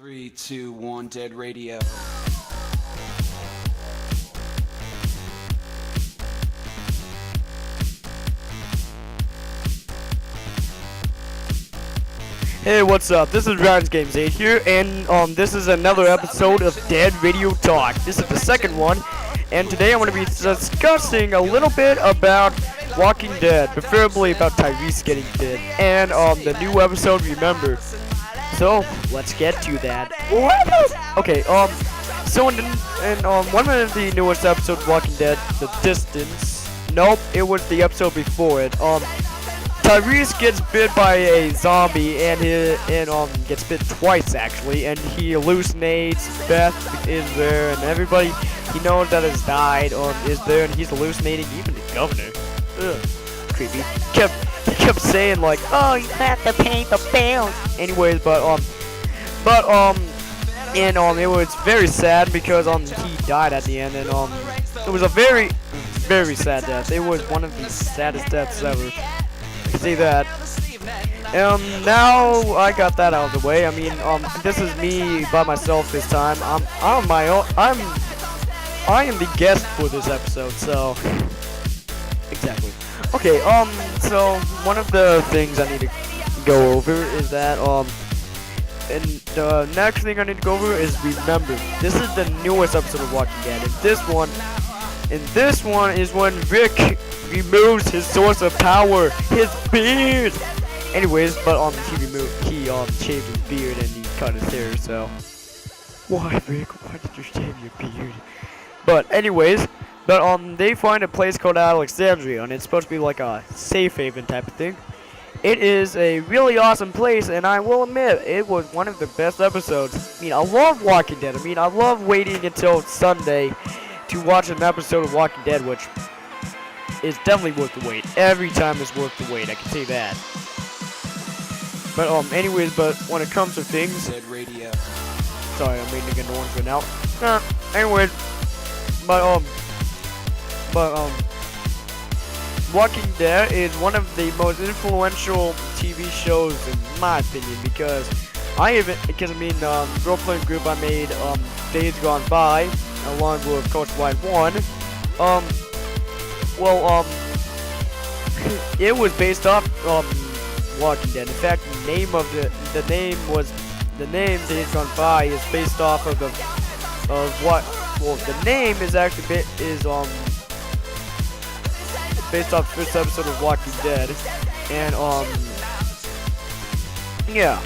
Three, two, one, dead radio. Hey, what's up? This is Ryan's Games 8 here, and this is another episode of Dead Radio Talk. This is the second one, and today I'm going to be discussing a little bit about Walking Dead, preferably about Tyrese getting dead, and the new episode, Remember. So, let's get to that. Okay, so in one of the newest episodes of Walking Dead, The Distance, nope, it was the episode before it, Tyrese gets bit by a zombie and gets bit twice actually, and he hallucinates. Beth is there, and everybody he knows that has died is there, and he's hallucinating. Even the governor, creepy. He kept saying like, "Oh, you have to pay the bill." Anyways, it was very sad because he died at the end, and it was a very, very sad death. It was one of the saddest deaths ever. See that. Now I got that out of the way. I mean, this is me by myself this time. I'm on my own. I am the guest for this episode, so exactly. Okay, so one of the things I need to go over is that, and the next thing I need to go over is Remember. This is the newest episode of Walking Dead, and this one is when Rick removes his source of power, his beard. Anyways, but he shaved his beard and he cut his hair. So why, Rick? Why did you shave your beard? But anyways, they find a place called Alexandria, and it's supposed to be like a safe haven type of thing. It is a really awesome place, and I will admit it was one of the best episodes. I mean, I love Walking Dead. I mean, I love waiting until Sunday to watch an episode of Walking Dead, which is definitely worth the wait. Every time is worth the wait, I can say that. But anyways, but when it comes to things, Dead radio. sorry, I'm making a noise right now. Anyways, but Walking Dead is one of the most influential TV shows in my opinion because role-playing group I made Days Gone By, along with Coach White 1. It was based off Walking Dead. In fact, the name Days Gone By is based off of the name is actually based off the first episode of Walking Dead, and yeah.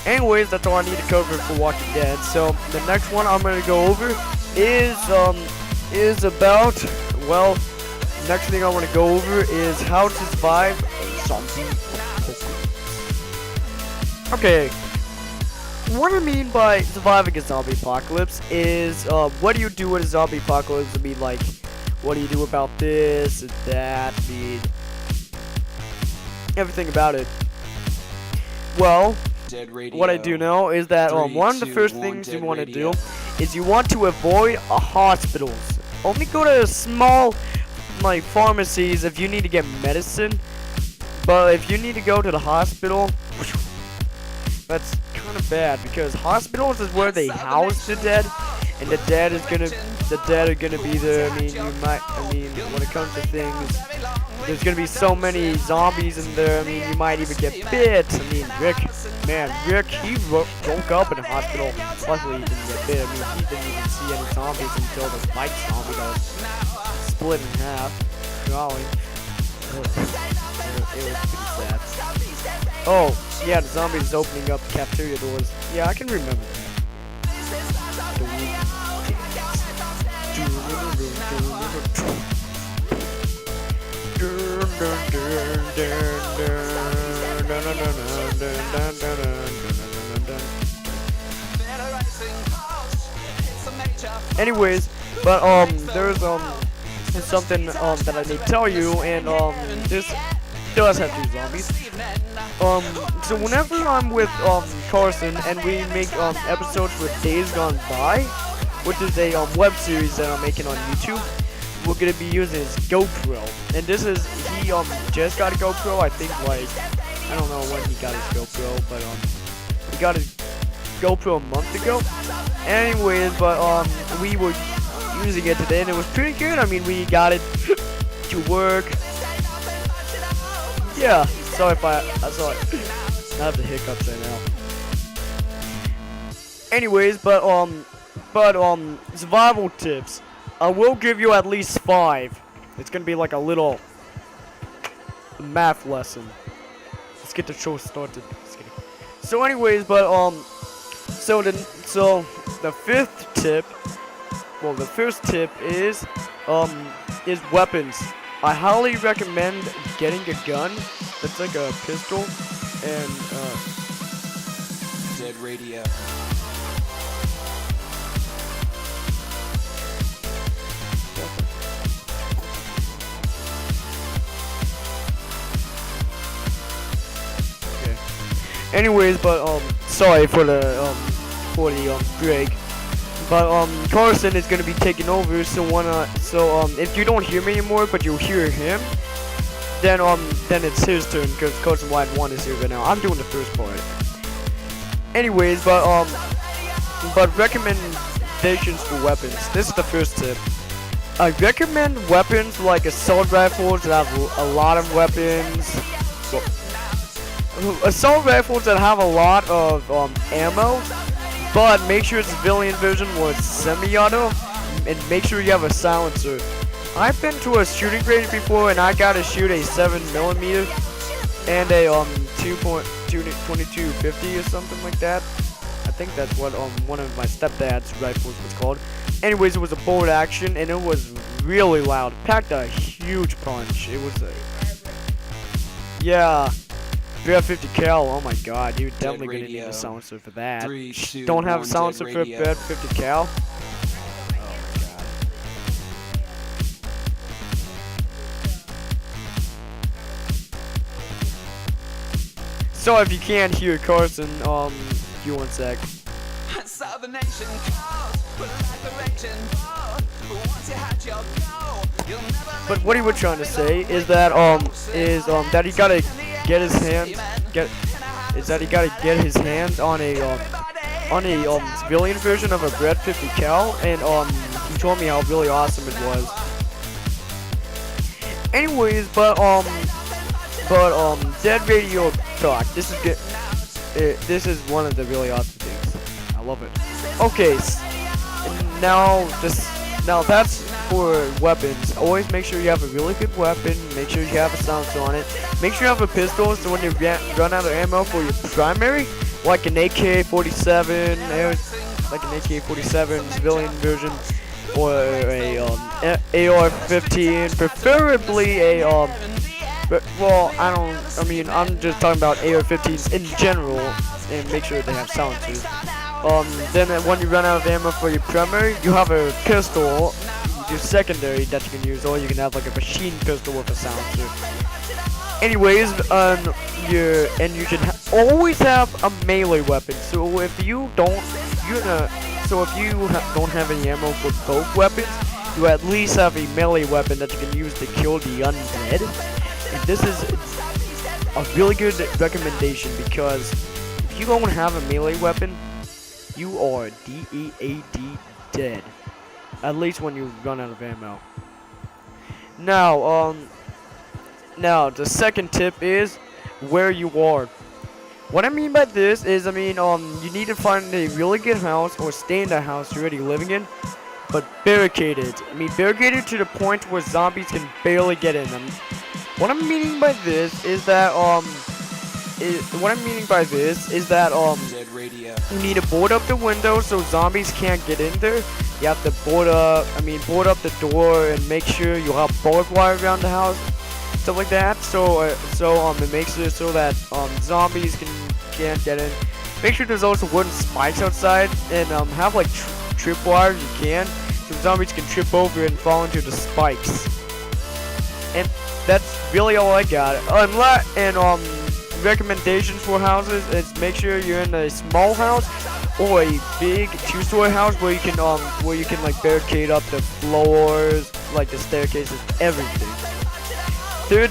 Anyways, that's all I need to cover for Walking Dead. So the next one I'm gonna go over is about, well, next thing I want to go over is how to survive a zombie apocalypse. Okay, what I mean by surviving a zombie apocalypse is, what do you do in a zombie apocalypse? I mean, like, what do you do about this and that? I mean, everything about it. Well, what I do know is that one of the first things you want to do is you want to avoid hospitals. Only go to small pharmacies if you need to get medicine. But if you need to go to the hospital, that's kind of bad because hospitals is where they house the dead, and the dead are gonna be there. I mean, when it comes to things, there's gonna be so many zombies in there. I mean, you might even get bit. I mean, Rick, he woke up in the hospital. Luckily, he didn't get bit. I mean, he didn't even see any zombies until the fight zombie that was split in half. Golly. It was pretty sad. Oh, yeah, the zombies opening up the cafeteria doors. Yeah, I can remember that. Anyways, but there's something that I need to tell you, and this does have two zombies. So whenever I'm with Carson and we make episodes with Days Gone By, which is a web series that I'm making on YouTube, we're gonna be using his GoPro. And this is, he just got a GoPro, I think, like, I don't know when he got his GoPro, but he got his GoPro a month ago. Anyways, but we were using it today and it was pretty good. I mean, we got it to work. Yeah, sorry if I have the hiccups right now. Anyways, but survival tips. I will give you at least 5. It's gonna be like a little math lesson. Let's get the show started. Just kidding. So anyways, but so the 5th tip, well, the first tip is weapons. I highly recommend getting a gun that's like a pistol and Dead Radio. okay. Anyways, but sorry for the break. But Carson is gonna be taking over, so if you don't hear me anymore, but you hear him, then it's his turn, because Carson White 1 is here right now. I'm doing the first part. Anyways, but recommendations for weapons. This is the first tip. I recommend weapons like assault rifles that have a lot of weapons. Well, assault rifles that have a lot of ammo. But make sure it's civilian version with semi-auto, and make sure you have a silencer. I've been to a shooting range before, and I got to shoot a 7mm and a 2250 or something like that. I think that's what one of my stepdad's rifles was called. Anyways, it was a bolt action, and it was really loud. It packed a huge punch. It was yeah. 350 cal, oh my god, you're definitely gonna need a silencer for that. 3, 2, Don't have a 1, silencer for a 350 cal? Oh my god. So if you can't hear Carson, you 1 sec. Saw the nation calls, but like the raging bull. Once you had your go, you'll never But what he was trying to say is that that he gotta get his hands on a civilian version of a Bread 50 cal, and he told me how really awesome it was. Anyways, but Dead Radio talk. This is good. This is one of the really awesome things. I love it. Okay, now that's for weapons. Always make sure you have a really good weapon. Make sure you have a silencer on it. Make sure you have a pistol, so when you run out of ammo for your primary, like an AK-47, like an AK-47 civilian version, or a AR-15, preferably a I'm just talking about AR-15s in general, and make sure they have silencers. Then when you run out of ammo for your primary, you have a pistol, your secondary that you can use, or you can have like a machine pistol with a silencer. Anyways, you should always have a melee weapon. So if you don't have any ammo for both weapons, you at least have a melee weapon that you can use to kill the undead. And this is a really good recommendation, because if you don't have a melee weapon, you are DEAD dead. At least when you run out of ammo. Now the second tip is where you are. What I mean by this is, you need to find a really good house, or stay in the house you're already living in, but barricaded. Barricaded to the point where zombies can barely get in them. What I'm meaning by this is that Dead Radio. you need to board up the window so zombies can't get in there. You have to board up the door, and make sure you have barbed wire around the house, stuff like that. So it makes it so that zombies can't get in. Make sure there's also wooden spikes outside, and have like tripwire if you can, so zombies can trip over and fall into the spikes. And that's really all I got. Recommendations for houses is make sure you're in a small house or a big 2-story house where you can like barricade up the floors, like the staircases, everything. The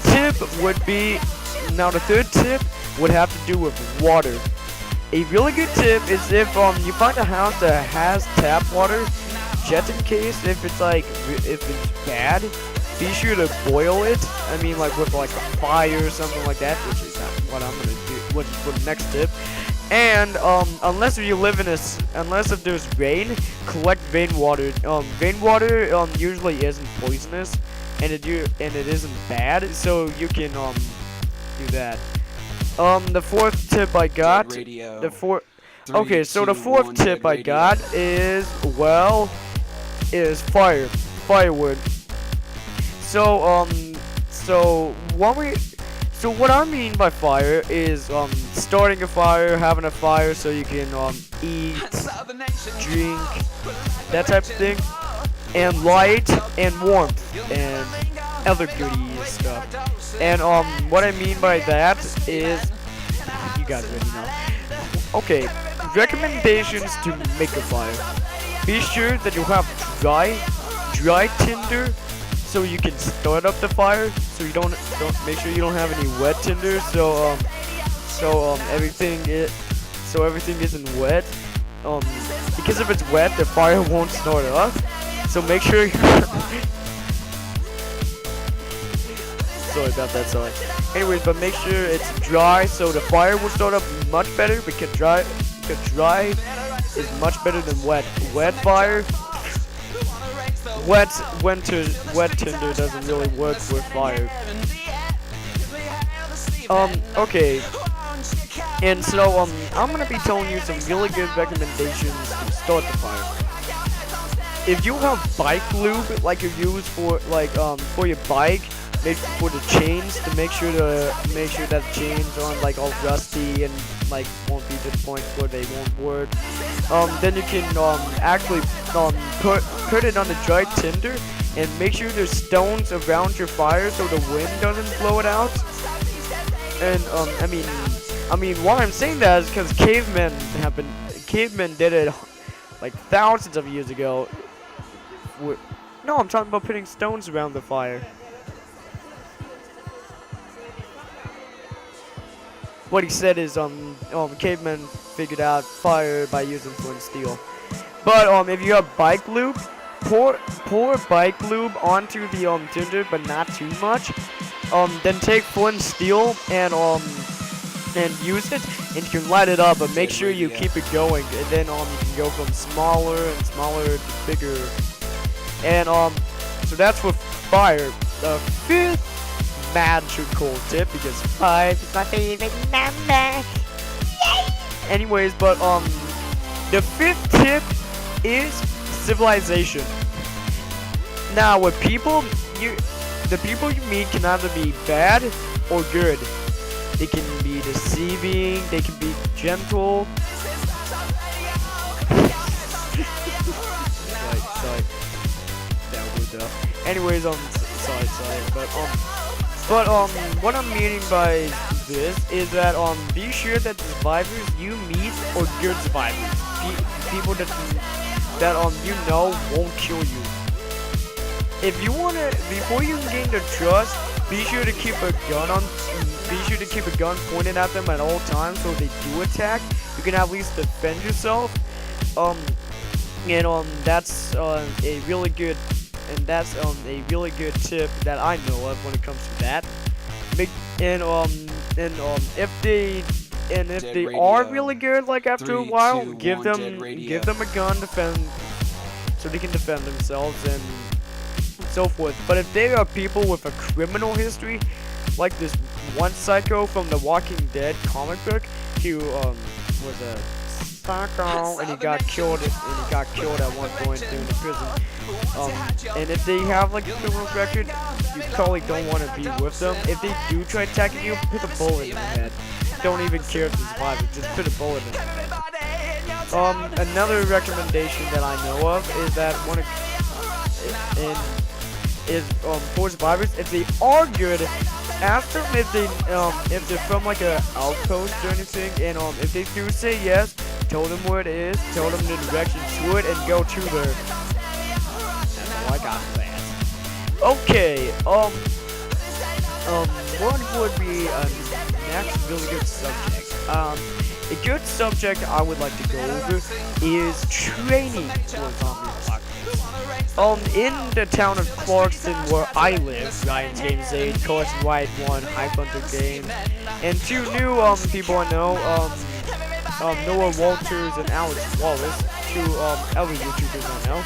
third tip would have to do with water. a really good tip is if you find a house that has tap water, just in case if it's like if it's bad, be sure to boil it. I mean, like with like a fire or something like that, which is not what I'm gonna do. What's for the next tip. And unless you live in unless if there's rain, collect rainwater. Rainwater usually isn't poisonous, and it isn't bad, so you can do that. The fourth tip I got, the fourth. Okay, so the fourth tip I got is firewood. So so what I mean by fire is starting a fire, having a fire so you can eat, drink, that type of thing, and light and warmth and other goodies stuff. And what I mean by that is, you guys already know. Okay, recommendations to make a fire. Be sure that you have dry tinder, so you can start up the fire. So you don't make sure you don't have any wet tinder. So everything isn't wet. Because if it's wet, the fire won't start up. So make sure. Sorry about that. Sorry. Anyways, but make sure it's dry, so the fire will start up much better. Because dry is much better than wet. Wet fire. Wet tinder doesn't really work with fire. Okay. And so I'm gonna be telling you some really good recommendations to start the fire. If you have bike lube like you use for for your bike, for the chains, to make sure that the chains aren't like all rusty and like won't be to the point where they won't work. Then you can actually put it on the dry tinder and make sure there's stones around your fire so the wind doesn't blow it out. And I mean why I'm saying that is because cavemen did it like thousands of years ago. No, I'm talking about putting stones around the fire. What he said is cavemen figured out fire by using flint and steel. But if you have bike lube, pour bike lube onto the tinder, but not too much. Then take flint and steel and use it, and you can light it up, but make sure you keep it going. And then you can go from smaller and smaller to bigger. And so that's with fire. The fifth magical tip, because 5 is my favorite number. Yay! Anyways, but the fifth tip is civilization. Now, with people, the people you meet can either be bad or good. They can be deceiving. They can be gentle. sorry. That was anyways, sorry, but what I'm meaning by this is that be sure that the survivors you meet are good survivors. People that won't kill you. If you before you can gain their trust, be sure to keep a gun pointed at them at all times, so if they do attack, you can at least defend yourself. That's a really good. And that's a really good tip that I know of when it comes to that. If they are really good, like after a while, give them a gun so they can defend themselves and so forth. But if they are people with a criminal history, like this one psycho from the Walking Dead comic book, who was a psycho and he got killed at one point during the prison. And if they have like a criminal record, you probably don't want to be with them. If they do try attacking you, put a bullet in their head. Don't even care if they survive it, just put a bullet in their head. Another recommendation that I know of is that for survivors, if they are good, ask them if they're from like a outpost or anything, and if they do say yes, tell them where it is, tell them the direction to it, and go to there. That's all I got for that. Okay, what would be a next really good subject? a good subject I would like to go over is training for a zombie apocalypse. In the town of Clarkston where I live, Ryan James 8, Carson White 1, Hype Hunter Game, and 2 new people I know, Noah Walters and Alex Wallace, 2 other YouTubers I know.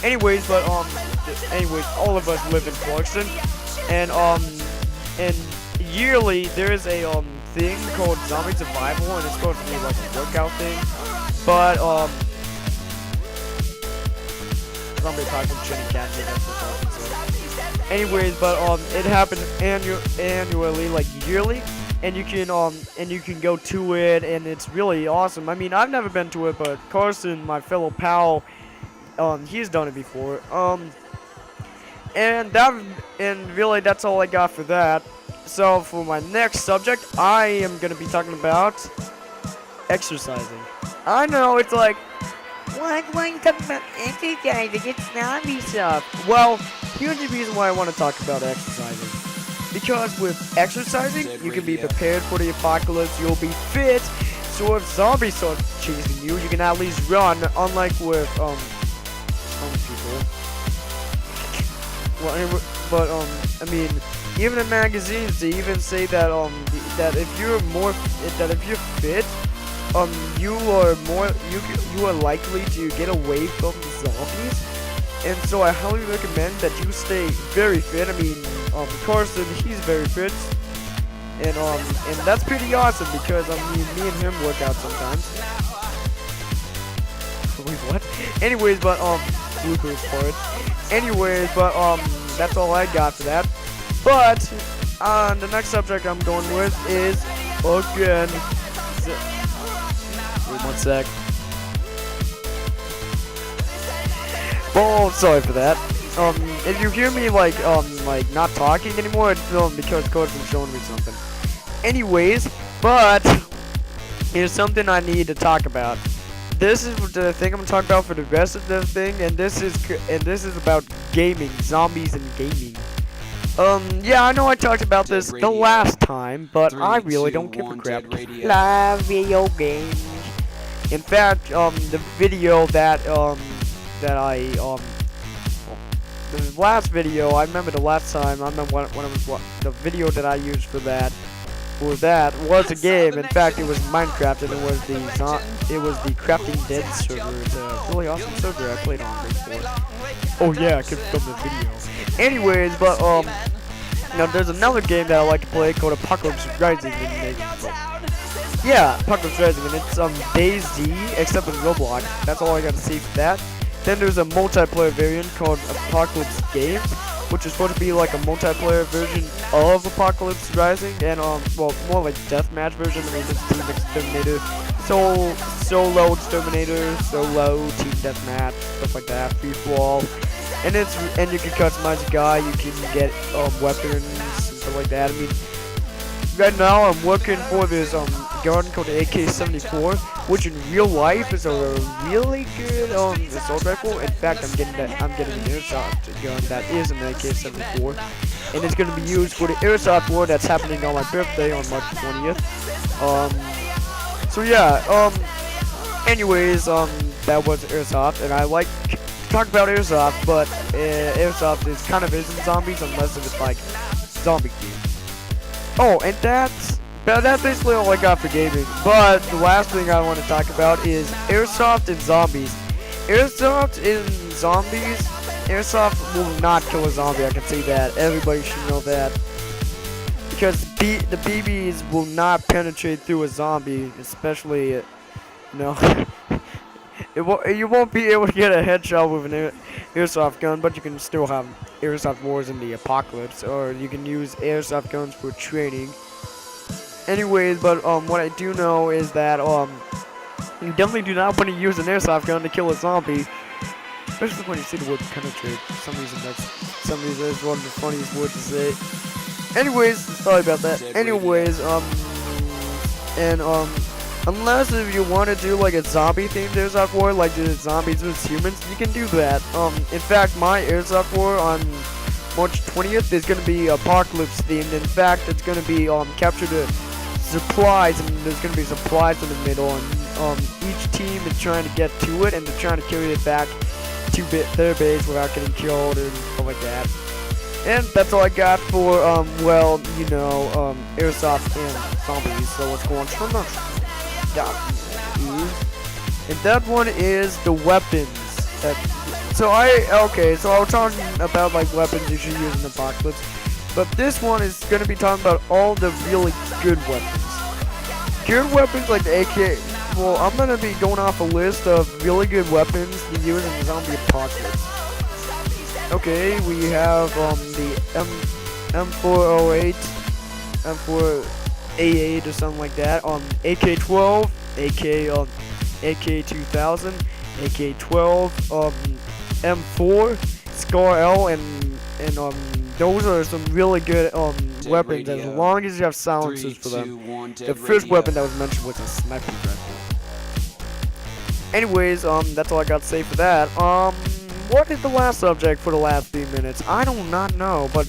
Anyways, all of us live in Clarkston, and yearly there's a thing called Zombie Survival, and it's supposed to be like a workout thing, but Zombie Apocalypse Training Academy, that's what it's called. Anyways, but it happens annually, like yearly, and you can go to it, and it's really awesome. I mean, I've never been to it, but Carson, my fellow pal, he's done it before. And really that's all I got for that. So for my next subject, I am gonna be talking about exercising. I know it's like, why are you talking about exercising? It's zombie stuff. Well, here's the reason why I want to talk about exercising. Because with exercising, you can be prepared for the apocalypse. You'll be fit. So if zombies start chasing you, you can at least run. Unlike with some people. Well, but I mean, even in magazines, they even say that that if you're fit, you are likely to get away from the zombies. And so I highly recommend that you stay very fit. I mean, Carson, he's very fit, and that's pretty awesome because me and him work out sometimes. Wait, what? Anyways, but bloopers for it. Anyways, but that's all I got for that. But the next subject I'm going with is again. Wait 1 sec. Oh, sorry for that. If you hear me like not talking anymore, it's because Carson's showing me something. Anyways, but here's something I need to talk about. This is the thing I'm gonna talk about for the rest of the thing, and this is about gaming, zombies and gaming. Yeah, I know I talked about this the last time, but I really don't give a crap. Live video games. In fact, the video that the last video, I remember the last time, I remember when it was the video that I used for that was a game. In fact, it was Minecraft, and it was the Crafting Dead server. It's a really awesome server I played on before. Oh yeah, I could film the video. Anyways, but now there's another game that I like to play called Apocalypse Rising. Yeah, Apocalypse Rising, and it's DayZ, except in Roblox. That's all I got to say for that. Then there's a multiplayer variant called Apocalypse Games, which is supposed to be like a multiplayer version of Apocalypse Rising, and well, more like deathmatch version. I mean, it's Team Exterminator, solo Exterminator, solo Team Deathmatch, stuff like that, free for all. And you can customize a guy, you can get weapons and stuff like that. I mean, right now I'm working for this gun called the AK-74, which in real life is a really good assault rifle. In fact, I'm getting an airsoft gun that is an AK-74, and it's gonna be used for the airsoft war that's happening on my birthday on March 20th. So yeah, anyways, that was airsoft, and I like to talk about airsoft, but airsoft is kind of isn't zombies unless it's like zombie game. Oh, and that's basically all I got for gaming. But the last thing I want to talk about is airsoft and zombies. Airsoft and zombies. Airsoft will not kill a zombie. I can say that. Everybody should know that. Because the BBs will not penetrate through a zombie, especially, you won't be able to get a headshot with an airsoft gun, but you can still have airsoft wars in the apocalypse, or you can use airsoft guns for training. Anyways, but what I do know is that you definitely do not want to use an airsoft gun to kill a zombie, especially when you see the word penetrate. For some reason that's one of the funniest words to say. Anyways, sorry about that. Anyways, unless if you want to do like a zombie themed airsoft war, like the zombies versus humans, you can do that. In fact, my airsoft war on March 20th is gonna be apocalypse themed. In fact, it's gonna be capture the supplies, and there's gonna be supplies in the middle, and each team is trying to get to it, and they're trying to carry it back to their base without getting killed and stuff like that. And that's all I got for well, you know, airsoft and zombies. So let's go on to the next one. And that one is the weapons. So I was talking about like weapons you should use in Apocalypse, but this one is gonna be talking about all the really good weapons. Good weapons like the AK. Well, I'm gonna be going off a list of really good weapons to use in the zombie apocalypse. Okay, we have the M408, M4A8 or something like that. AK-12, AK-2000, AK-12, M4, Scar L, and those are some really good weapons as long as you have silencers for them. The first weapon that was mentioned was a sniper rifle. Anyways, that's all I got to say for that. What is the last subject for the last few minutes? I do not know, but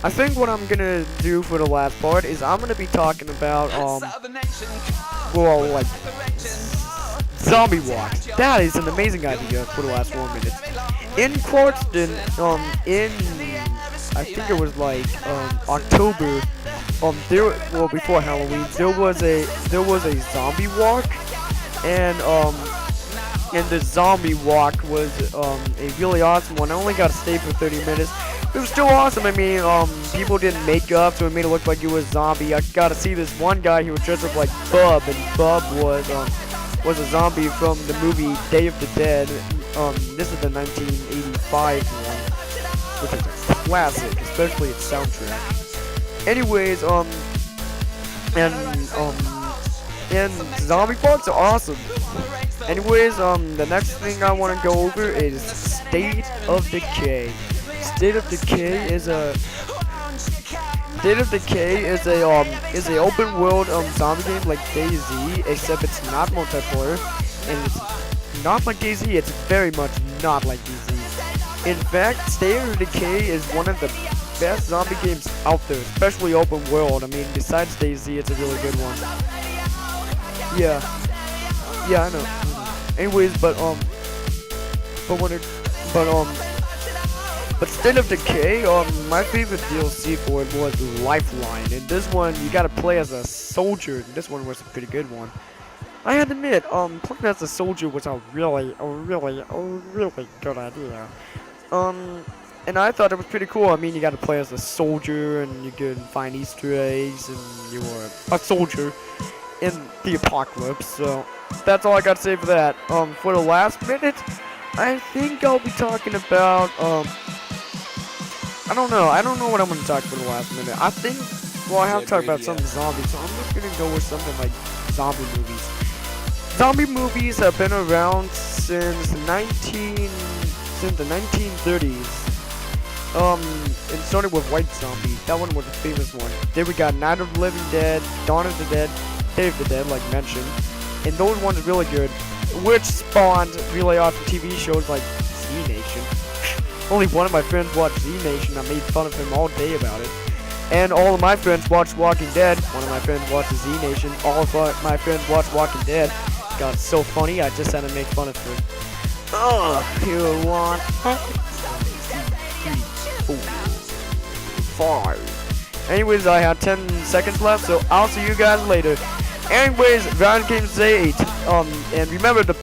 I think what I'm gonna do for the last part is I'm gonna be talking about well, like zombie walks. That is an amazing idea for the last 4 minutes. In Clarkston, I think it was like October, before Halloween, there was a zombie walk, and the zombie walk was a really awesome one. I only got to stay for 30 minutes. It was still awesome. I mean, people didn't make up, so it made it look like he was a zombie. I got to see this one guy who was dressed up like Bub, and Bub was a zombie from the movie Day of the Dead. This is the 1985 one, which is a classic, especially its soundtrack. Anyways, and zombie parts are awesome. Anyways, the next thing I want to go over is State of Decay. State of Decay is a open world zombie game like DayZ, except it's not multiplayer, and it's not like DayZ. It's very much not like DayZ. In fact, State of Decay is one of the best zombie games out there, especially open world. I mean, besides DayZ, it's a really good one. Yeah, I know. Anyways, but State of Decay, my favorite DLC for it was Lifeline. And this one, you gotta play as a soldier. And this one was a pretty good one. I had to admit, playing as a soldier was a really good idea. And I thought it was pretty cool. I mean, you gotta play as a soldier, and you can find Easter eggs, and you were a soldier in the apocalypse. So that's all I got to say for that. For the last minute, I think I'll be talking about I don't know what I'm gonna talk for the last minute. I think, well, I have to talk about some zombies, so I'm just gonna go with something like zombie movies. Zombie movies have been around since the 1930s. It started with White Zombie. That one was the famous one. Then we got Night of the Living Dead, Dawn of the Dead, Day of the Dead, like mentioned. And those ones are really good, which spawned really awesome TV shows like Z Nation. Only one of my friends watched Z Nation. I made fun of him all day about it. And all of my friends watched Walking Dead. One of my friends watched Z Nation. All of my friends watched Walking Dead. God, it's so funny. I just had to make fun of him. Ugh, you want 5. Anyways, I have 10 seconds left, so I'll see you guys later. Anyways, Ryan Games 8. And remember the